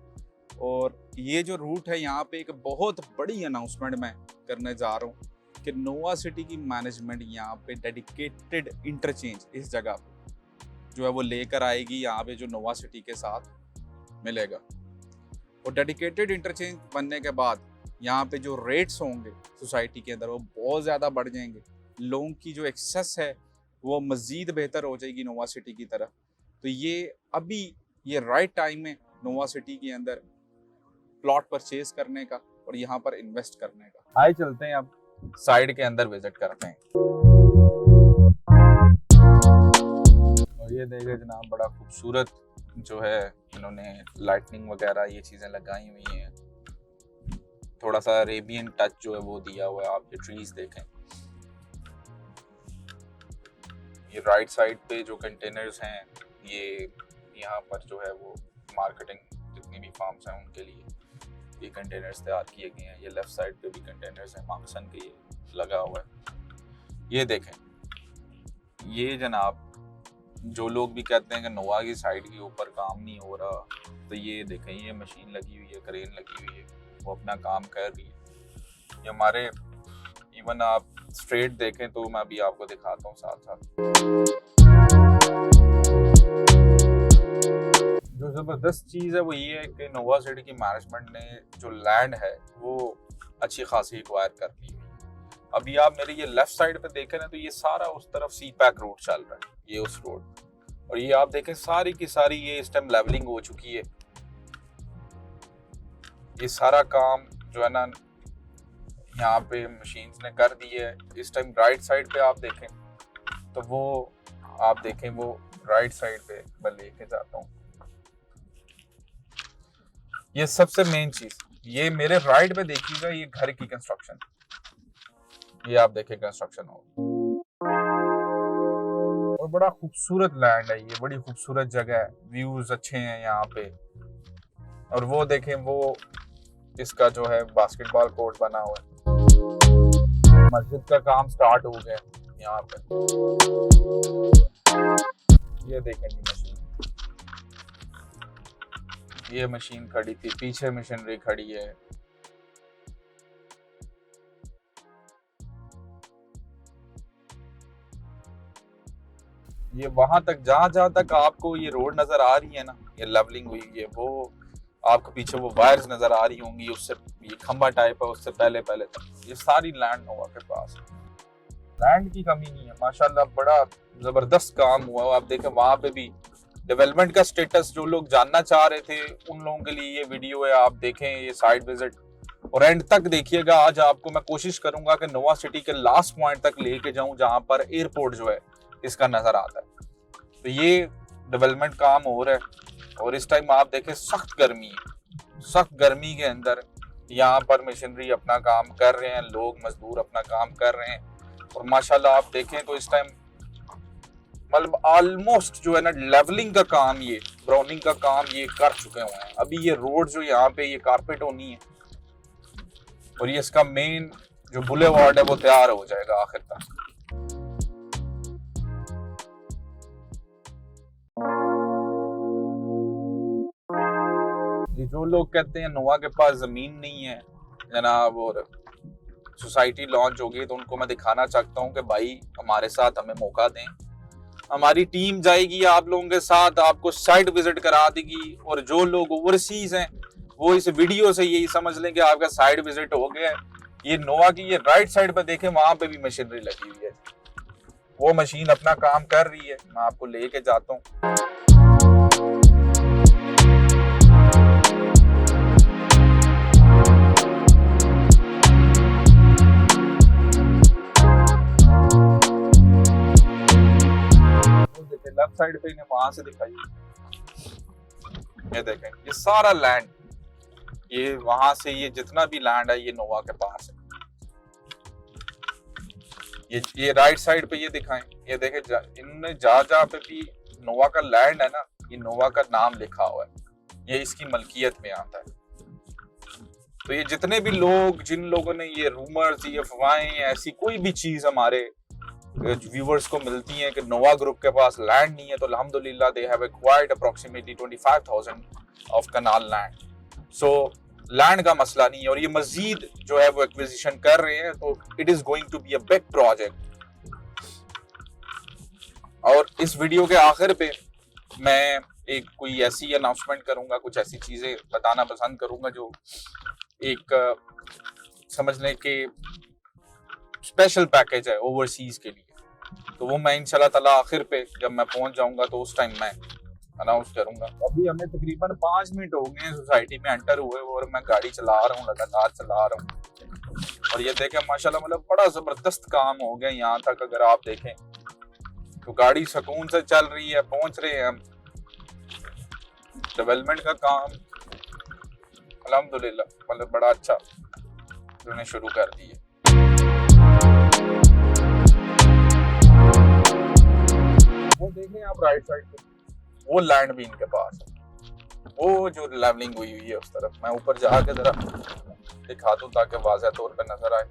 और ये जो रूट है यहाँ पे एक बहुत बड़ी अनाउंसमेंट मैं करने जा रहा हूँ कि नोवा सिटी की मैनेजमेंट यहाँ पे डेडिकेटेड इंटरचेंज इस जगह पे जो है वो लेकर आएगी, यहाँ पे जो नोवा सिटी के साथ मिलेगा। और डेडिकेटेड इंटरचेंज बनने के बाद यहाँ पे जो रेट्स होंगे सोसाइटी के अंदर वो बहुत ज़्यादा बढ़ जाएंगे। लोगों की जो एक्सेस है वो मज़ीद बेहतर हो जाएगी नोवा सिटी की तरफ। तो ये अभी ये राइट टाइम है नोवा सिटी के अंदर प्लॉट परचेज करने का और यहाँ पर इन्वेस्ट करने का। आइए चलते हैं अब साइड के अंदर विजिट करते हैं। और ये देखें जनाब, बड़ा खूबसूरत जो है इन्होंने लाइटनिंग वगैरह ये चीज़ें लगाई हुई हैं। थोड़ा सा अरेबियन टच जो है वो दिया हुआ है। आप ये ट्रीज देखें, ये राइट साइड पे जो कंटेनर्स हैं ये यहाँ पर जो है वो मार्केटिंग जितनी भी फार्म्स हैं उनके लिए ये कंटेनर्स तैयार किए गए हैं। ये लेफ्ट साइड पे भी कंटेनर्स हैं मार्क्सन के, ये लगा हुआ है। ये देखें, ये जनाब जो लोग भी कहते हैं कि नोवा की साइड के ऊपर काम नहीं हो रहा, तो ये देखें ये मशीन लगी हुई है, क्रेन लगी हुई है, वो अपना काम कर रही है। ये हमारे इवन आप स्ट्रेट देखें तो मैं अभी आपको दिखाता हूँ साथ साथ। जो ज़बरदस्त चीज़ है वो ये है कि नोवा सिटी की मैनेजमेंट ने जो लैंड है वो अच्छी खासी एक्वायर कर ली हुई। अभी आप मेरे ये लेफ्ट साइड पे देखें ना, तो ये सारा उस तरफ सी पैक रोड चल रहा है, ये उस रोड। और ये आप देखें सारी की सारी ये इस टाइम लेवलिंग हो चुकी है। ये सारा काम जो है ना यहाँ पे मशीन्स ने कर दी है। इस टाइम राइट साइड पे आप देखें तो वो आप देखें वो राइट साइड पे मैं लेके जाता हूँ। ये सबसे मेन चीज, ये मेरे राइट पे देखिएगा, ये घर की कंस्ट्रक्शन, ये आप देखें कंस्ट्रक्शन हो। और बड़ा खूबसूरत लैंड है ये, बड़ी खूबसूरत जगह है, व्यूज अच्छे हैं यहाँ पे। और वो देखें वो इसका जो है बास्केटबॉल कोर्ट बना हुआ है। मस्जिद का काम स्टार्ट हो गया यहाँ पे। ये देखें जी मशीन, ये मशीन खड़ी थी, पीछे मशीनरी खड़ी है। ये वहां तक जहां तक आपको ये रोड नजर आ रही है ना, ये लेवलिंग हुई है, वो आपको पीछे वो वायर्स नजर आ रही होंगी, उससे ये खंबा टाइप है, उससे पहले तक ये सारी लैंड नोवा के पास। लैंड की कमी नहीं है माशाल्लाह, बड़ा जबरदस्त काम हुआ। आप देखें वहां पे भी डेवलपमेंट का स्टेटस जो लोग जानना चाह रहे थे उन लोगों के लिए ये वीडियो है, आप देखें ये साइड विजिट और एंड तक देखिएगा। आज आपको मैं कोशिश करूंगा कि नोवा सिटी के लास्ट पॉइंट तक लेके जाऊं जहां पर एयरपोर्ट जो है इसका नजर आता है। तो ये डेवलपमेंट काम हो रहा है और इस टाइम आप देखें सख्त गर्मी है। सख्त गर्मी के अंदर यहाँ पर मशीनरी अपना काम कर रहे हैं, लोग मजदूर अपना काम कर रहे हैं। और माशाल्लाह आप देखें तो इस टाइम मतलब ऑलमोस्ट जो है ना लेवलिंग का काम, ये ब्राउनिंग का काम ये कर चुके हुए हैं। अभी ये रोड जो यहाँ पे ये कारपेट होनी है और ये इसका मेन जो बुलेवार्ड है वो तैयार हो जाएगा आखिर तक। ये जो लोग कहते हैं नोवा के पास जमीन नहीं है जनाब और सोसाइटी लॉन्च होगी, तो उनको मैं दिखाना चाहता हूँ कि भाई हमारे साथ हमें मौका दें, हमारी टीम जाएगी आप लोगों के साथ, आपको साइट विजिट करा देगी। और जो लोग ओवरसीज हैं वो इस वीडियो से यही समझ लें कि आपका साइट विजिट हो गया है। ये नोवा की ये राइट साइड पर देखें, वहां पे भी मशीनरी लगी हुई है, वो मशीन अपना काम कर रही है। मैं आपको लेके जाता हूँ। लेफ्ट साइड पे इन्हें वहां से दिखाई, ये देखें ये सारा लैंड, ये वहां से ये जितना भी लैंड है ये नोवा के पास है। ये राइट साइड पे ये दिखाएं, ये देखें इनने जहाँ पे भी नोवा का लैंड है ना, ये नोवा का नाम लिखा हुआ है, ये इसकी मलकियत में आता है। तो ये जितने भी लोग, जिन लोगों ने ये रूमर्स, ये अफवाहें, ऐसी कोई भी चीज हमारे व्यूवर्स को मिलती हैं कि नोवा ग्रुप के पास लैंड नहीं है, तो अल्हम्दुलिल्लाह they have acquired approximately 25,000 of kanal land. So land का मसला नहीं है और ये मजीद जो है वो एक्विजिशन कर रहे हैं, तो it is going to be a big project. और इस वीडियो के आखिर पे मैं एक कोई ऐसी अनाउंसमेंट करूंगा, कुछ ऐसी चीजें बताना पसंद करूंगा जो एक समझ लें कि स्पेशल पैकेज है ओवरसीज के लिए। तो वो मैं इंशाल्लाह ताला आखिर पे जब मैं पहुंच जाऊंगा तो उस टाइम मैं अनाउंस करूंगा। अभी हमें तकरीबन 5 मिनट हो गए हैं सोसाइटी में एंटर हुए और मैं गाड़ी चला रहा हूँ, लगातार चला रहा हूँ। और ये देखें माशाल्लाह मतलब बड़ा जबरदस्त काम हो गया यहाँ तक। अगर आप देखें तो गाड़ी सुकून से चल रही है, पहुंच रहे हैं हम। डेवलपमेंट का काम अल्हम्दुलिल्लाह मतलब बड़ा अच्छा उन्होंने शुरू कर दिया। वो देखें आप राइट साइड पे, वो लैंड भी इनके पास है, वो जो लेवलिंग हुई है उस तरफ। मैं ऊपर जाके जरा दिखा दूं ताकि वाज़ह तौर पे नजर आए।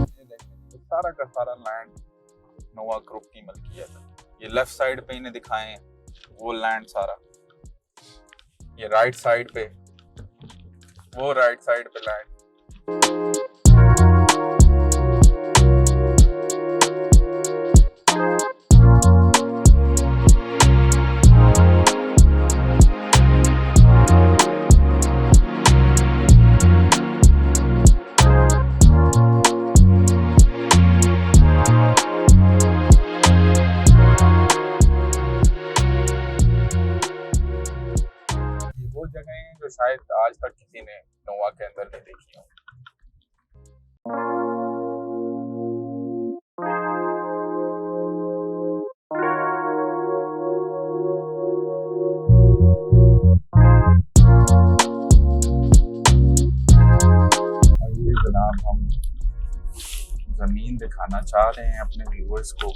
ये देखें सारा का सारा लैंड नोवा ग्रुप की मलकियत है। ये लेफ्ट साइड पे इन्हें दिखाए हैं वो लैंड सारा, ये राइट साइड पे, वो राइट साइड पे लैंड। वो जगह हैं जो शायद आज तक किसी ने नोवा के अंदर नहीं देखी हो। और ये जनाब हम जमीन दिखाना चाह रहे हैं अपने व्यूअर्स को।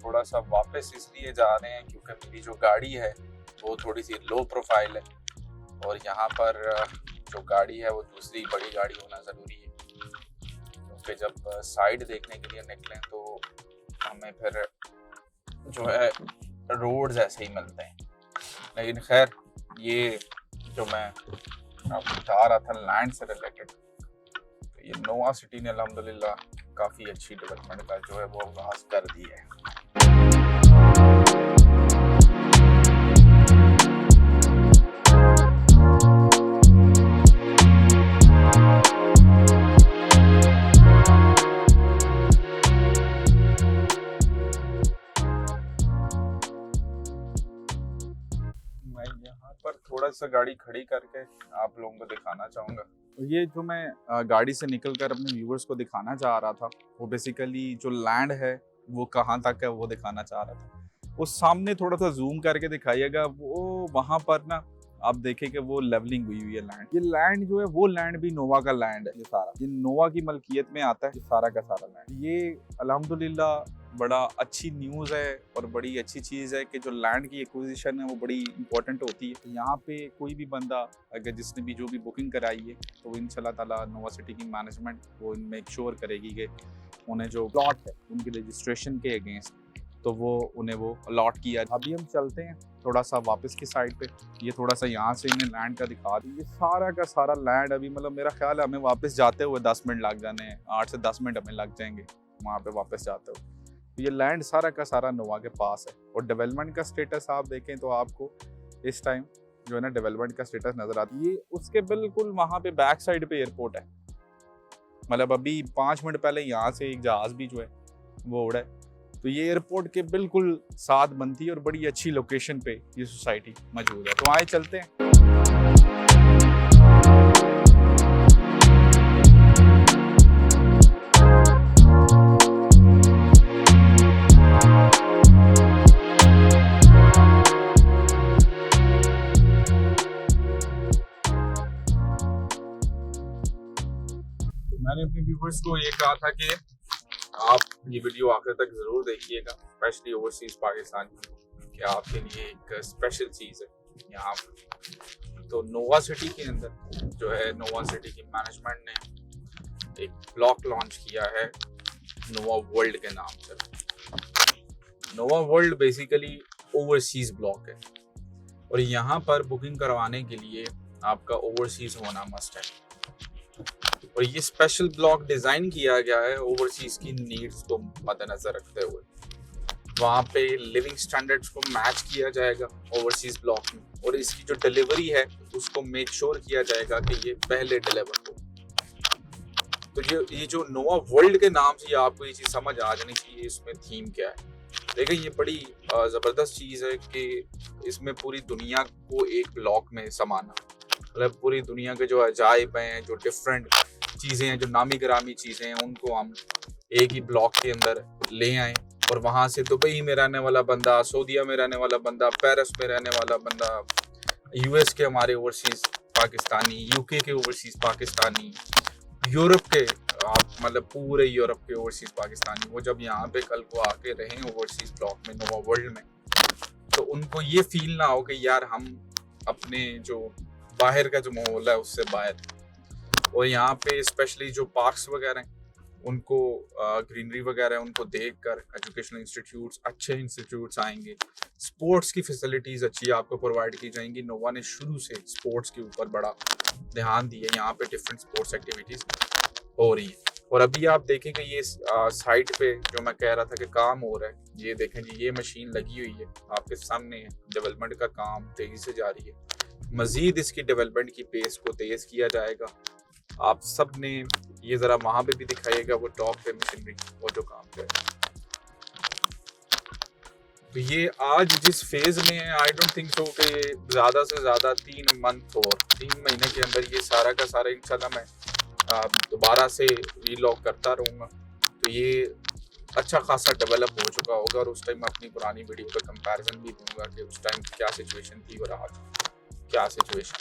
थोड़ा सा वापस इसलिए जा रहे हैं क्योंकि मेरी जो गाड़ी है वो थोड़ी सी लो प्रोफाइल है और यहाँ पर जो गाड़ी है वो दूसरी बड़ी गाड़ी होना ज़रूरी है, क्योंकि जब साइड देखने के लिए निकलें तो हमें फिर जो है रोड्स ऐसे ही मिलते हैं। लेकिन खैर ये जो मैं आपको बता रहा था लैंड से रिलेटेड, तो ये नोवा सिटी ने अल्हम्दुलिल्लाह काफ़ी अच्छी डेवलपमेंट का जो है वो आगाज़ कर दी है। मैं यहाँ पर थोड़ा सा गाड़ी खड़ी करके आप लोगों को दिखाना चाहूँगा। ये जो मैं गाड़ी से निकलकर अपने व्यूअर्स को दिखाना चाह रहा था वो बेसिकली जो लैंड है वो कहाँ तक है वो दिखाना चाह रहा था। वो सामने थोड़ा सा जूम करके दिखाइएगा, वो वहाँ पर ना आप देखें कि वो लेवलिंग हुई हुई है लैंड। ये लैंड जो है वो लैंड भी नोवा का लैंड है, ये सारा ये नोवा की मलकियत में आता है, ये सारा का सारा लैंड। ये अल्हम्दुलिल्लाह बड़ा अच्छी न्यूज़ है और बड़ी अच्छी चीज़ है कि जो लैंड की एक्विजिशन है वो बड़ी इंपॉर्टेंट होती है। यहाँ पे कोई भी बंदा अगर जिसने भी जो भी बुकिंग कराई है तो इंशाल्लाह ताला नोवा सिटी की मैनेजमेंट वो मेक श्योर करेगी कि उन्हें जो प्लॉट है उनकी रजिस्ट्रेशन के अगेंस्ट तो वो उन्हें वो अलॉट किया। अभी हम चलते हैं थोड़ा सा वापस की साइड पे, ये थोड़ा सा यहाँ से इन्हें लैंड का दिखा दी। ये सारा का सारा लैंड अभी मतलब मेरा ख्याल है हमें वापस जाते हुए 10 मिनट लग जाने हैं, 8 से 10 मिनट हमें लग जाएंगे वहाँ पे वापस जाते हुए। तो ये लैंड सारा का सारा नोवा के पास है और डेवलपमेंट का स्टेटस आप देखें तो आपको इस टाइम जो है ना डेवलपमेंट का स्टेटस नजर आता है। ये उसके बिल्कुल वहाँ पे बैक साइड पे एयरपोर्ट है, मतलब अभी 5 मिनट पहले यहाँ से एक जहाज भी जो है वो उड़ा है। तो ये एयरपोर्ट के बिल्कुल साथ बनती है और बड़ी अच्छी लोकेशन पे ये सोसाइटी मौजूद है। तो आए चलते हैं। मैंने अपने व्यूअर्स को ये कहा था कि आप ये वीडियो आखिर तक ज़रूर देखिएगा, स्पेशली ओवरसीज पाकिस्तान कि आपके लिए एक स्पेशल चीज़ है यहाँ पर। तो नोवा सिटी के अंदर जो है नोवा सिटी की मैनेजमेंट ने एक ब्लॉक लॉन्च किया है नोवा वर्ल्ड के नाम से। नोवा वर्ल्ड बेसिकली ओवरसीज ब्लॉक है और यहाँ पर बुकिंग करवाने के लिए आपका ओवरसीज होना मस्ट है। और ये स्पेशल ब्लॉक डिज़ाइन किया गया है ओवरसीज की नीड्स को मद्देनजर रखते हुए। वहाँ पे लिविंग स्टैंडर्ड्स को मैच किया जाएगा ओवरसीज ब्लॉक में और इसकी जो डिलीवरी है उसको मेक श्योर किया जाएगा कि ये पहले डिलीवर हो। तो ये जो नोवा वर्ल्ड के नाम से आपको ये चीज़ समझ आ जानी चाहिए इसमें थीम क्या है। देखिए ये बड़ी ज़बरदस्त चीज़ है कि इसमें पूरी दुनिया को एक ब्लॉक में समाना, मतलब पूरी दुनिया के जो अजाइब हैं, जो डिफरेंट चीज़ें हैं, जो नामी गिरामी चीज़ें हैं, उनको हम एक ही ब्लॉक के अंदर ले आएँ। और वहाँ से दुबई में रहने वाला बंदा, सऊदीया में रहने वाला बंदा, पेरिस में रहने वाला बंदा, यूएस के हमारे ओवरसीज़ पाकिस्तानी, यूके के ओवरसीज़ पाकिस्तानी, यूरोप के मतलब पूरे यूरोप के ओवरसीज़ पाकिस्तानी, वो जब यहाँ पे कल को आके रहें ओवरसीज़ ब्लॉक में नोवा वर्ल्ड में, तो उनको ये फील ना हो कि यार हम अपने जो बाहर का जो माहौल है उससे बाहर। और यहाँ पे स्पेशली जो पार्क्स वगैरह हैं उनको ग्रीनरी वगैरह उनको देखकर एजुकेशनल इंस्टीट्यूट्स, अच्छे इंस्टीट्यूट्स आएंगे, स्पोर्ट्स की फैसिलिटीज़ अच्छी आपको प्रोवाइड की जाएंगी। नोवा ने शुरू से स्पोर्ट्स के ऊपर बड़ा ध्यान दिया, यहाँ पे डिफरेंट स्पोर्ट्स एक्टिविटीज़ हो रही है। और अभी आप देखेंगे ये साइट पे जो मैं कह रहा था कि काम हो रहा है, ये देखें जी, ये मशीन लगी हुई है आपके सामने है, डेवलपमेंट का काम तेजी से जारी है। मजीद इसकी डेवलपमेंट की पेस को तेज किया जाएगा। आप सब ने ये जरा वहां पे भी दिखाइएगा वो टॉप पे मशीनरी वो जो काम कर रही है। तो ये आज जिस फेज में है, आई डोंट थिंक सो कि ज्यादा से ज्यादा 3 मंथ और 3 महीने के अंदर ये सारा का सारा इंशाल्लाह मैं दोबारा से रीलॉग करता रहूँगा। तो ये अच्छा खासा डेवलप हो चुका होगा और उस टाइम अपनी पुरानी वीडियो का कंपैरिजन भी दूंगा कि उस टाइम क्या सिचुएशन थी और आज क्या सिचुएशन।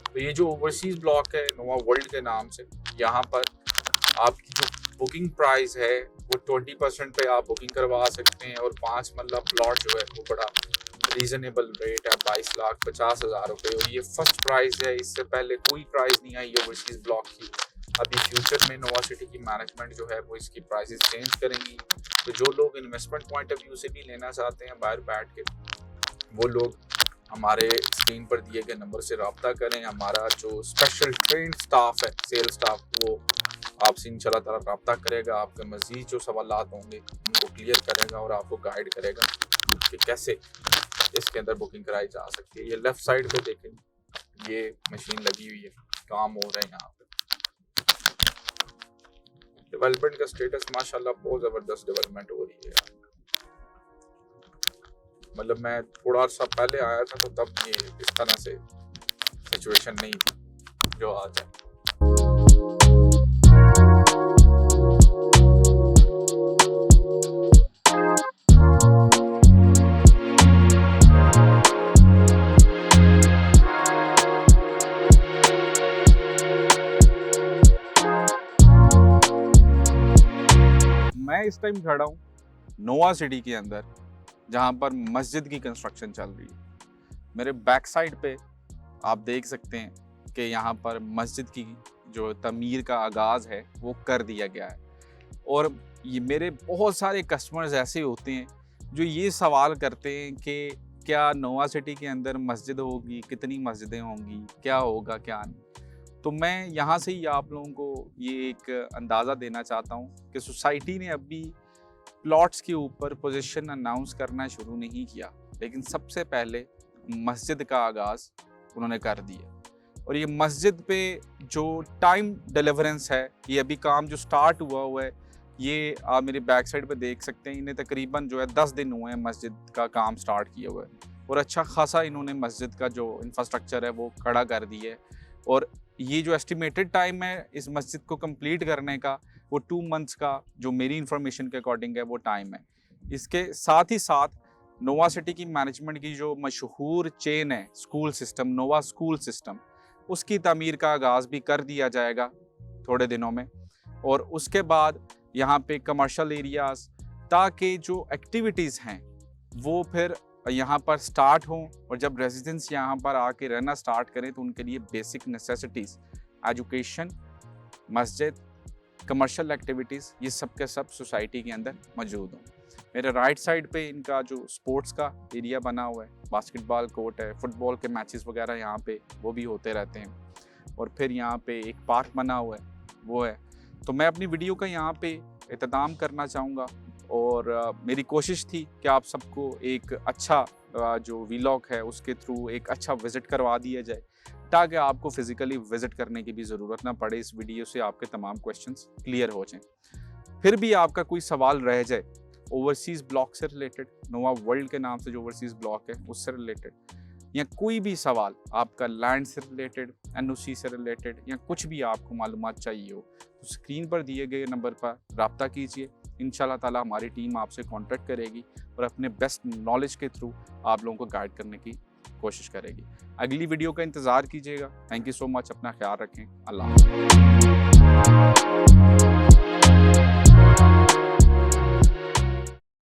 तो ये जो ओवरसीज ब्लॉक है नोवा वर्ल्ड के नाम से, यहाँ पर आपकी जो बुकिंग प्राइस है वो 20% पे आप बुकिंग करवा सकते हैं और 5 मरला प्लॉट जो है वो बड़ा रीजनेबल रेट है 22,50,000 रुपये। और ये फर्स्ट प्राइस है, इससे पहले कोई प्राइस नहीं आई ओवरसीज ब्लॉक की। अभी फ्यूचर में नोवा सिटी की मैनेजमेंट जो है वो इसकी प्राइसेस चेंज करेंगी। तो जो लोग इन्वेस्टमेंट पॉइंट ऑफ व्यू से भी लेना चाहते हैं बाहर बैठ के, वो लोग हमारे स्क्रीन पर दिए गए नंबर से रब्ता करें। हमारा जो स्पेशल ट्रेंड स्टाफ है, सेल स्टाफ, वो आपसे इंशाल्लाह ताला रब्ता करेगा। आपके मज़ीद जो सवालात होंगे उनको क्लियर करेगा और आपको गाइड करेगा कि कैसे इसके अंदर बुकिंग कराई जा सकती है। ये लेफ्ट साइड पे देखें, ये मशीन लगी हुई है, काम हो रहा है यहाँ पे। डेवलपमेंट का स्टेटस माशाल्लाह बहुत ज़बरदस्त डेवलपमेंट हो रही है। मतलब मैं थोड़ा सा पहले आया था तो तब ये इस तरह से सिचुएशन नहीं थी जो आज है। मैं इस टाइम खड़ा हूँ नोवा सिटी के अंदर, जहाँ पर मस्जिद की कंस्ट्रक्शन चल रही है। मेरे बैक साइड पे आप देख सकते हैं कि यहाँ पर मस्जिद की जो तमीर का आगाज़ है वो कर दिया गया है। और ये मेरे बहुत सारे कस्टमर्स ऐसे होते हैं जो ये सवाल करते हैं कि क्या नोवा सिटी के अंदर मस्जिद होगी, कितनी मस्जिदें होंगी, क्या होगा क्या नहीं। तो मैं यहाँ से ही आप लोगों को ये एक अंदाज़ा देना चाहता हूँ कि सोसाइटी ने अभी प्लॉट्स के ऊपर पोजीशन अनाउंस करना शुरू नहीं किया, लेकिन सबसे पहले मस्जिद का आगाज़ उन्होंने कर दिया। और ये मस्जिद पे जो टाइम डिलीवरेंस है, ये अभी काम जो स्टार्ट हुआ है, ये आप मेरे बैक साइड पे देख सकते हैं। इन्हें तकरीबन जो है 10 दिन हुए हैं मस्जिद का काम स्टार्ट किया हुआ है और अच्छा खासा इन्होंने मस्जिद का जो इंफ्रास्ट्रक्चर है वो खड़ा कर दिया है। और ये जो एस्टिमेटेड टाइम है इस मस्जिद को कंप्लीट करने का, वो 2 मंथ्स का जो मेरी इंफॉर्मेशन के अकॉर्डिंग है वो टाइम है। इसके साथ ही साथ नोवा सिटी की मैनेजमेंट की जो मशहूर चेन है स्कूल सिस्टम, नोवा स्कूल सिस्टम, उसकी तामीर का आगाज़ भी कर दिया जाएगा थोड़े दिनों में। और उसके बाद यहाँ पे कमर्शियल एरियाज़, ताकि जो एक्टिविटीज़ हैं वो फिर यहाँ पर स्टार्ट हों। और जब रेजिडेंट्स यहाँ पर आके रहना स्टार्ट करें तो उनके लिए बेसिक नेसेसिटीज़, एजुकेशन, मस्जिद, कमर्शियल एक्टिविटीज़, ये सब के सब सोसाइटी के अंदर मौजूद हों। मेरे राइट साइड पे इनका जो स्पोर्ट्स का एरिया बना हुआ है, बास्केटबॉल कोर्ट है, फुटबॉल के मैचेस वगैरह यहाँ पे वो भी होते रहते हैं। और फिर यहाँ पे एक पार्क बना हुआ है वो है। तो मैं अपनी वीडियो का यहाँ पे इख्तिताम करना चाहूँगा और मेरी कोशिश थी कि आप सबको एक अच्छा जो वीलॉग है उसके थ्रू एक अच्छा विज़िट करवा दिया जाए, ताकि आपको फिज़िकली विज़िट करने की भी ज़रूरत ना पड़े। इस वीडियो से आपके तमाम क्वेश्चंस क्लियर हो जाएं। फिर भी आपका कोई सवाल रह जाए ओवरसीज़ ब्लॉक से रिलेटेड, नोवा वर्ल्ड के नाम से जो ओवरसीज़ ब्लॉक है उससे रिलेटेड, या कोई भी सवाल आपका लैंड से रिलेटेड, एनओसी से रिलेटेड, या कुछ भी आपको मालूमात चाहिए हो, तो स्क्रीन पर दिए गए नंबर पर रब्ता कीजिए। इंशाल्लाह ताला हमारी टीम आपसे कांटेक्ट करेगी और अपने बेस्ट नॉलेज के थ्रू आप लोगों को गाइड करने की कोशिश करेगी। अगली वीडियो का इंतज़ार कीजिएगा। थैंक यू सो मच, अपना ख्याल रखें। अल्लाह हाफ़िज़।